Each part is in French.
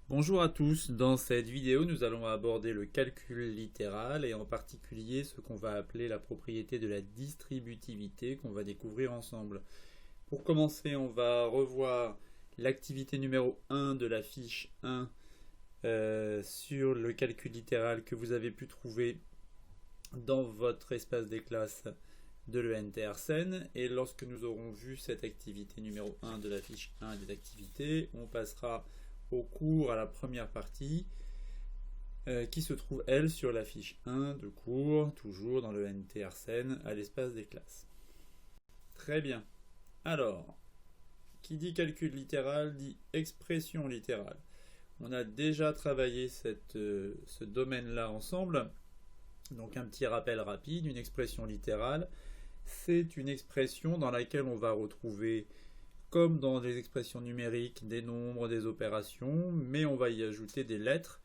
Bonjour à tous, dans cette vidéo nous allons aborder le calcul littéral et en particulier ce qu'on va appeler la propriété de la distributivité qu'on va découvrir ensemble. Pour commencer, on va revoir l'activité numéro 1 de la fiche 1 sur le calcul littéral que vous avez pu trouver dans votre espace des classes de l'ENTRSEN. Et lorsque nous aurons vu cette activité numéro 1 de la fiche 1 des activités, on passera au cours à la première partie qui se trouve elle sur la fiche 1 de cours, toujours dans le NTRSEN à l'espace des classes. Très bien. Alors, qui dit calcul littéral dit expression littérale. On a déjà travaillé ce domaine-là ensemble. Donc un petit rappel rapide, une expression littérale, c'est une expression dans laquelle on va retrouver, comme dans les expressions numériques, des nombres, des opérations, mais on va y ajouter des lettres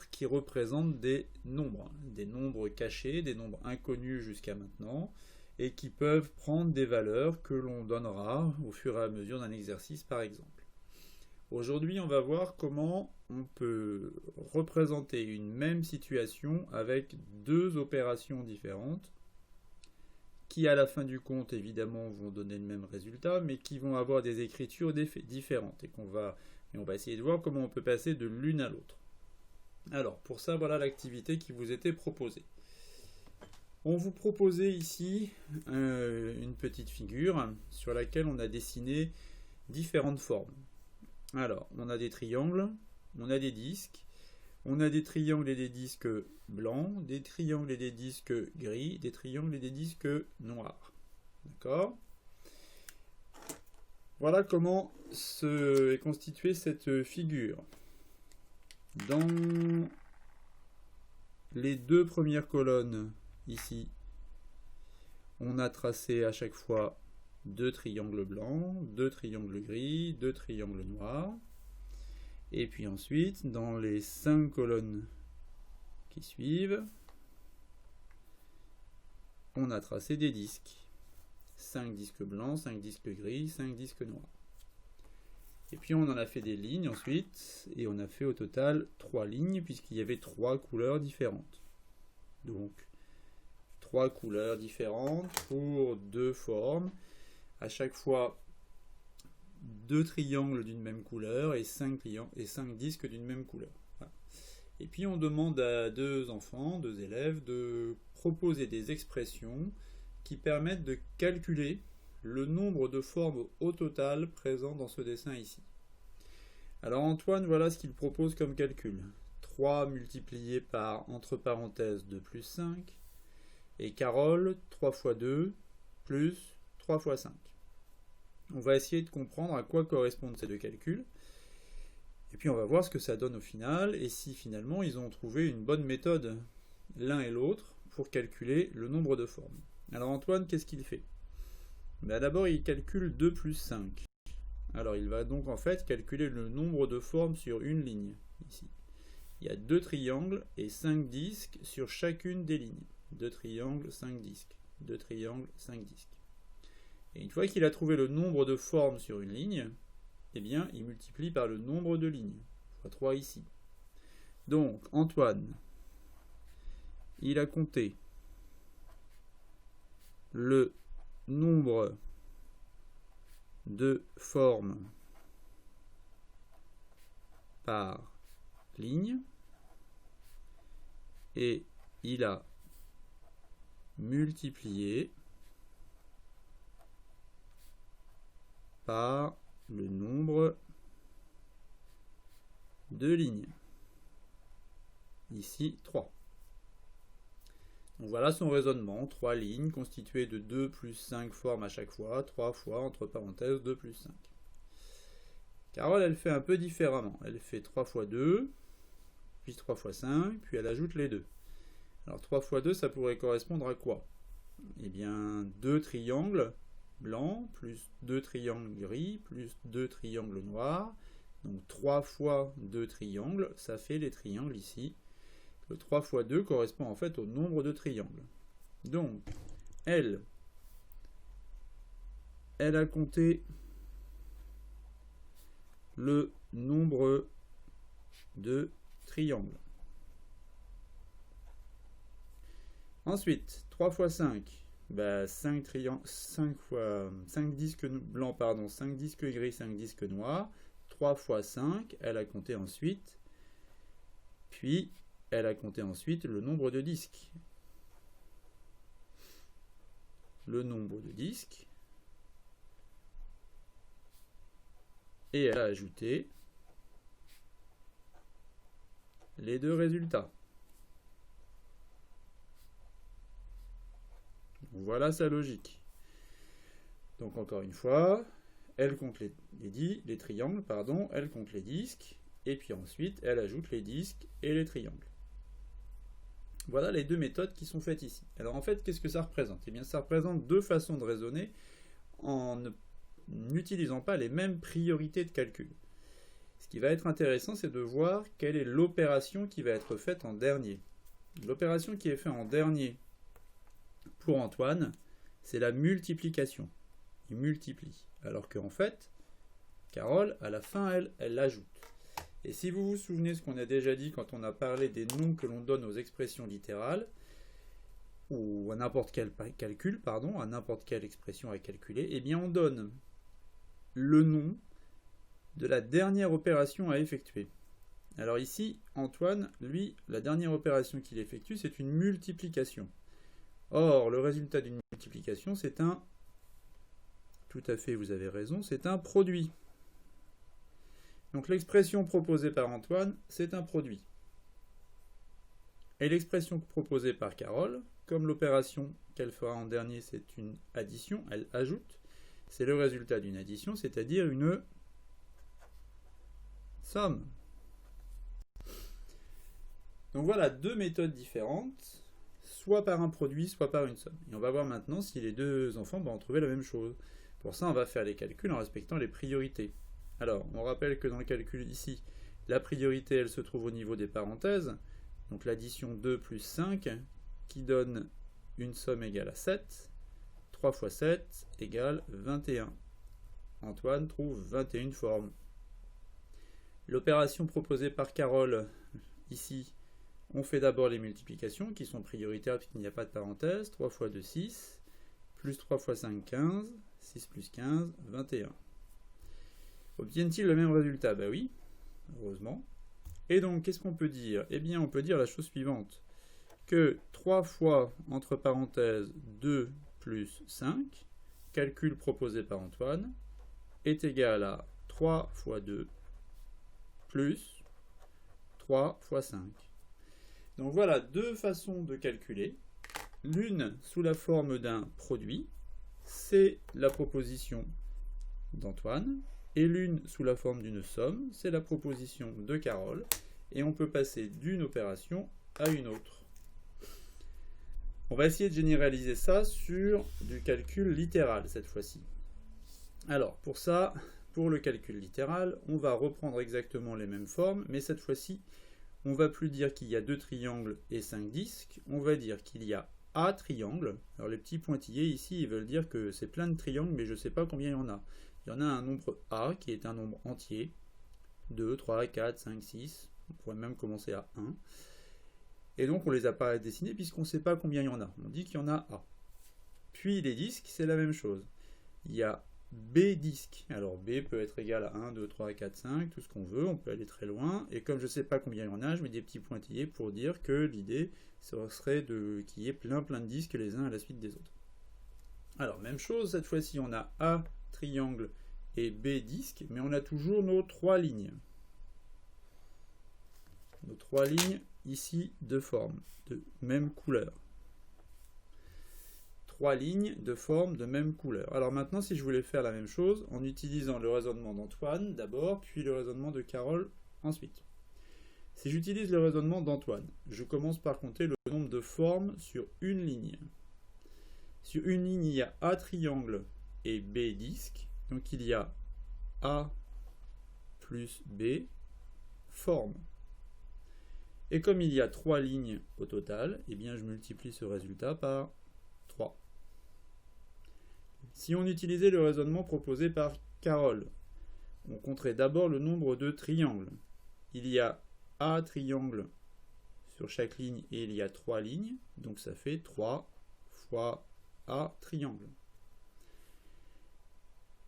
qui représentent des nombres cachés, des nombres inconnus jusqu'à maintenant, et qui peuvent prendre des valeurs que l'on donnera au fur et à mesure d'un exercice par exemple. Aujourd'hui, on va voir comment on peut représenter une même situation avec deux opérations différentes qui, à la fin du compte, évidemment, vont donner le même résultat, mais qui vont avoir des écritures différentes et on va essayer de voir comment on peut passer de l'une à l'autre. Alors, pour ça, voilà l'activité qui vous était proposée. On vous proposait ici une petite figure sur laquelle on a dessiné différentes formes. Alors, on a des triangles, on a des disques, on a des triangles et des disques blancs, des triangles et des disques gris, des triangles et des disques noirs. D'accord ? Voilà comment est constituée cette figure. Dans les deux premières colonnes, ici, on a tracé à chaque fois deux triangles blancs, deux triangles gris, deux triangles noirs. Et puis ensuite, dans les 5 colonnes qui suivent, on a tracé des disques. 5 disques blancs, 5 disques gris, 5 disques noirs. Et puis on en a fait des lignes ensuite, et on a fait au total 3 lignes, puisqu'il y avait 3 couleurs différentes. Donc, 3 couleurs différentes pour 2 formes. À chaque fois, 2 triangles d'une même couleur et 5 disques d'une même couleur. Voilà. Et puis on demande à deux élèves, de proposer des expressions qui permettent de calculer le nombre de formes au total présent dans ce dessin ici. Alors Antoine, voilà ce qu'il propose comme calcul. 3 multiplié par, entre parenthèses, 2 plus 5. Et Carole, 3 fois 2 plus 3 fois 5. On va essayer de comprendre à quoi correspondent ces deux calculs. Et puis on va voir ce que ça donne au final, et si finalement ils ont trouvé une bonne méthode, l'un et l'autre, pour calculer le nombre de formes. Alors Antoine, qu'est-ce qu'il fait ? D'abord, il calcule 2 plus 5. Alors il va donc en fait calculer le nombre de formes sur une ligne, ici. Il y a 2 triangles et 5 disques sur chacune des lignes. 2 triangles, 5 disques. 2 triangles, 5 disques. Et une fois qu'il a trouvé le nombre de formes sur une ligne, eh bien, il multiplie par le nombre de lignes, fois 3 ici. Donc, Antoine, il a compté le nombre de formes par ligne et il a multiplié par le nombre de lignes. Ici, 3. Donc voilà son raisonnement. 3 lignes constituées de 2 plus 5 formes à chaque fois. 3 fois, entre parenthèses, 2 plus 5. Carole, elle fait un peu différemment. Elle fait 3 fois 2, puis 3 fois 5, puis elle ajoute les 2. Alors 3 fois 2, ça pourrait correspondre à quoi ? Eh bien, 2 triangles blanc, plus 2 triangles gris, plus 2 triangles noirs. Donc 3 fois 2 triangles, ça fait les triangles ici. Le 3 fois 2 correspond en fait au nombre de triangles. Donc, elle a compté le nombre de triangles. Ensuite, 3 fois 5, 5 disques blancs, 5 disques gris, 5 disques noirs. 3 fois 5, elle a compté ensuite, puis elle a compté ensuite le nombre de disques. Le nombre de disques. Et elle a ajouté les deux résultats. Voilà sa logique. Donc encore une fois, elle compte les triangles, elle compte les disques, et puis ensuite elle ajoute les disques et les triangles. Voilà les deux méthodes qui sont faites ici. Alors en fait, qu'est-ce que ça représente? Eh bien, ça représente deux façons de raisonner en n'utilisant pas les mêmes priorités de calcul. Ce qui va être intéressant, c'est de voir quelle est l'opération qui va être faite en dernier. L'opération qui est faite en dernier pour Antoine, c'est la multiplication. Il multiplie. Alors qu'en fait, Carole, à la fin, elle ajoute. Et si vous vous souvenez ce qu'on a déjà dit quand on a parlé des noms que l'on donne aux expressions littérales, ou à n'importe quel calcul, à n'importe quelle expression à calculer, eh bien on donne le nom de la dernière opération à effectuer. Alors ici, Antoine, lui, la dernière opération qu'il effectue, c'est une multiplication. Or, le résultat d'une multiplication, c'est un... Tout à fait, vous avez raison, c'est un produit. Donc l'expression proposée par Antoine, c'est un produit. Et l'expression proposée par Carole, comme l'opération qu'elle fera en dernier, c'est une addition, elle ajoute, c'est le résultat d'une addition, c'est-à-dire une somme. Donc voilà deux méthodes différentes, soit par un produit, soit par une somme. Et on va voir maintenant si les deux enfants ont trouvé la même chose. Pour ça, on va faire les calculs en respectant les priorités. Alors, on rappelle que dans le calcul ici, la priorité, elle se trouve au niveau des parenthèses. Donc l'addition 2 plus 5, qui donne une somme égale à 7. 3 fois 7 égale 21. Antoine trouve 21 formes. L'opération proposée par Carole, ici, on fait d'abord les multiplications, qui sont prioritaires puisqu'il n'y a pas de parenthèse. 3 fois 2, 6. Plus 3 fois 5, 15. 6 plus 15, 21. Obtiennent-ils le même résultat? Ben oui, heureusement. Et donc, qu'est-ce qu'on peut dire? Eh bien, on peut dire la chose suivante. Que 3 fois, entre parenthèses, 2 plus 5, calcul proposé par Antoine, est égal à 3 fois 2 plus 3 fois 5. Donc voilà deux façons de calculer. L'une sous la forme d'un produit, c'est la proposition d'Antoine, et l'une sous la forme d'une somme, c'est la proposition de Carole, et on peut passer d'une opération à une autre. On va essayer de généraliser ça sur du calcul littéral cette fois-ci. Alors pour ça, pour le calcul littéral, on va reprendre exactement les mêmes formes, mais cette fois-ci, on ne va plus dire qu'il y a 2 triangles et 5 disques, on va dire qu'il y a A triangles. Alors les petits pointillés ici, ils veulent dire que c'est plein de triangles, mais je ne sais pas combien il y en a. Il y en a un nombre A qui est un nombre entier. 2, 3, 4, 5, 6. On pourrait même commencer à 1. Et donc on ne les a pas dessinés puisqu'on ne sait pas combien il y en a. On dit qu'il y en a A. Puis les disques, c'est la même chose. Il y a B disques. Alors B peut être égal à 1, 2, 3, 4, 5, tout ce qu'on veut. On peut aller très loin. Et comme je ne sais pas combien il y en a, je mets des petits pointillés pour dire que l'idée serait qu'il y ait plein de disques les uns à la suite des autres. Alors même chose, cette fois-ci on a A triangle et B disque, mais on a toujours nos 3 lignes. Nos 3 lignes ici de forme, de même couleur. 3 lignes de forme de même couleur. Alors maintenant, si je voulais faire la même chose, en utilisant le raisonnement d'Antoine d'abord, puis le raisonnement de Carole ensuite. Si j'utilise le raisonnement d'Antoine, je commence par compter le nombre de formes sur une ligne. Sur une ligne, il y a A triangle et B disque. Donc il y a A plus B formes. Et comme il y a 3 lignes au total, eh bien je multiplie ce résultat par 3. Si on utilisait le raisonnement proposé par Carole, on compterait d'abord le nombre de triangles. Il y a A triangle sur chaque ligne et il y a 3 lignes, donc ça fait 3 fois A triangle.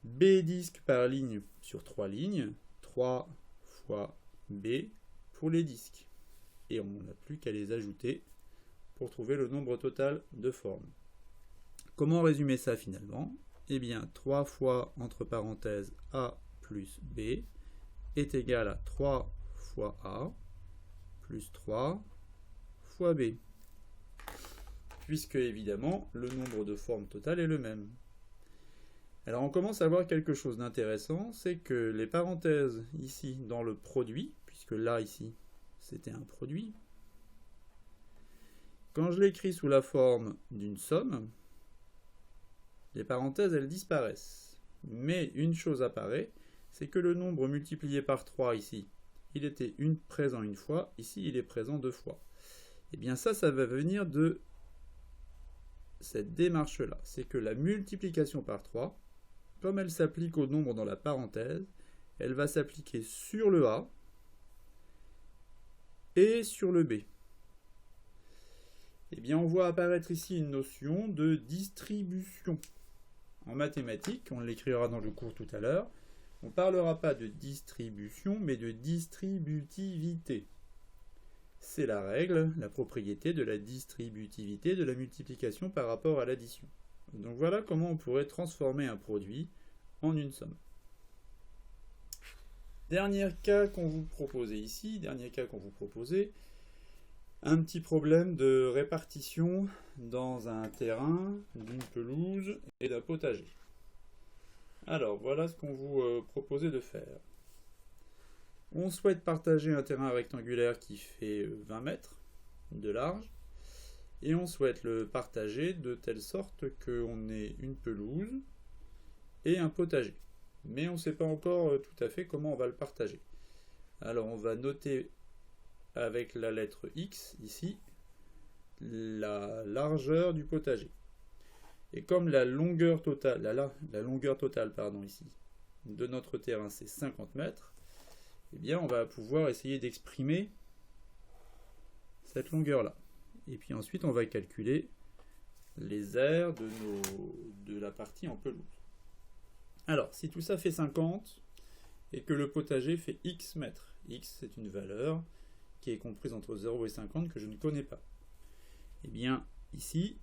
B disques par ligne sur 3 lignes, 3 fois B pour les disques. Et on n'a plus qu'à les ajouter pour trouver le nombre total de formes. Comment résumer ça finalement? Eh bien, 3 fois, entre parenthèses, A plus B est égal à 3 fois A plus 3 fois B. Puisque, évidemment, le nombre de formes totales est le même. Alors, on commence à voir quelque chose d'intéressant, c'est que les parenthèses ici dans le produit, puisque là, ici, c'était un produit, quand je l'écris sous la forme d'une somme, les parenthèses, elles disparaissent. Mais une chose apparaît, c'est que le nombre multiplié par 3 ici, il était présent une fois, ici il est présent 2 fois. Et bien ça va venir de cette démarche-là. C'est que la multiplication par 3, comme elle s'applique au nombre dans la parenthèse, elle va s'appliquer sur le A et sur le B. Eh bien, on voit apparaître ici une notion de distribution. En mathématiques, on l'écrira dans le cours tout à l'heure, on ne parlera pas de distribution, mais de distributivité. C'est la règle, la propriété de la distributivité de la multiplication par rapport à l'addition. Donc voilà comment on pourrait transformer un produit en une somme. Dernier cas qu'on vous proposait ici, un petit problème de répartition dans un terrain, d'une pelouse et d'un potager. Alors, voilà ce qu'on vous proposait de faire. On souhaite partager un terrain rectangulaire qui fait 20 mètres de large, et on souhaite le partager de telle sorte qu'on ait une pelouse et un potager. Mais on ne sait pas encore tout à fait comment on va le partager. Alors, on va noter avec la lettre X, ici, la largeur du potager. Et comme la longueur totale, ici, de notre terrain, c'est 50 mètres, eh bien, on va pouvoir essayer d'exprimer cette longueur-là. Et puis ensuite, on va calculer les aires de la partie en pelouse. Alors, si tout ça fait 50, et que le potager fait X mètres, X, c'est une valeur qui est comprise entre 0 et 50 que je ne connais pas. Eh bien, ici,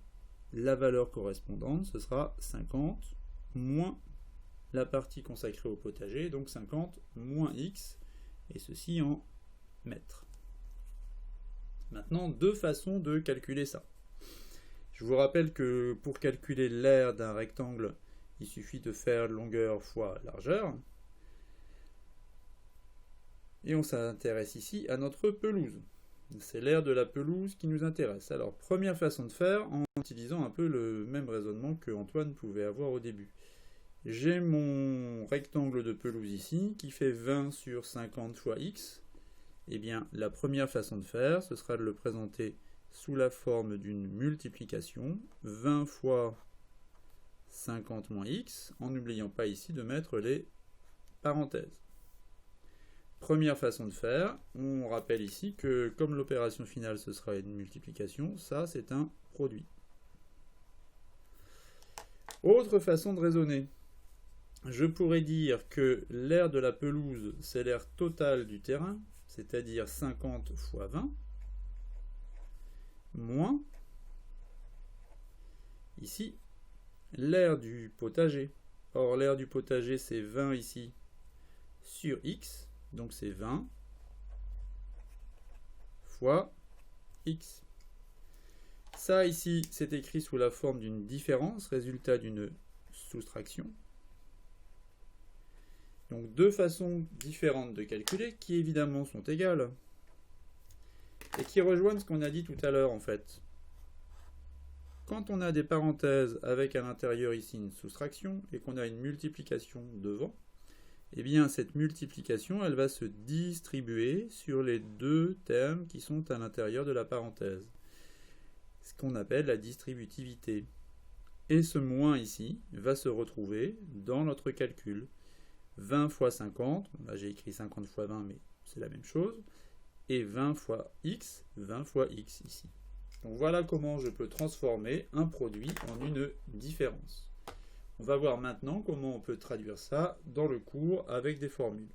la valeur correspondante, ce sera 50 moins la partie consacrée au potager, donc 50 moins X, et ceci en mètres. Maintenant, deux façons de calculer ça. Je vous rappelle que pour calculer l'aire d'un rectangle, il suffit de faire longueur fois largeur. Et on s'intéresse ici à notre pelouse. C'est l'aire de la pelouse qui nous intéresse. Alors, première façon de faire, en utilisant un peu le même raisonnement que Antoine pouvait avoir au début. J'ai mon rectangle de pelouse ici, qui fait 20 sur 50 fois x. Eh bien, la première façon de faire, ce sera de le présenter sous la forme d'une multiplication, 20 fois 50 moins x, en n'oubliant pas ici de mettre les parenthèses. Première façon de faire, on rappelle ici que comme l'opération finale ce sera une multiplication, ça c'est un produit. Autre façon de raisonner, je pourrais dire que l'aire de la pelouse c'est l'aire totale du terrain, c'est-à-dire 50 fois 20, moins, ici, l'aire du potager. Or l'aire du potager c'est 20 ici sur x, donc c'est 20 fois x. Ça ici, c'est écrit sous la forme d'une différence, résultat d'une soustraction. Donc deux façons différentes de calculer qui évidemment sont égales et qui rejoignent ce qu'on a dit tout à l'heure en fait. Quand on a des parenthèses avec à l'intérieur ici une soustraction et qu'on a une multiplication devant, eh bien cette multiplication elle va se distribuer sur les deux termes qui sont à l'intérieur de la parenthèse, ce qu'on appelle la distributivité. Et ce moins ici va se retrouver dans notre calcul. 20 fois 50, là j'ai écrit 50 fois 20 mais c'est la même chose, et 20 fois x ici. Donc voilà comment je peux transformer un produit en une différence. On va voir maintenant comment on peut traduire ça dans le cours avec des formules.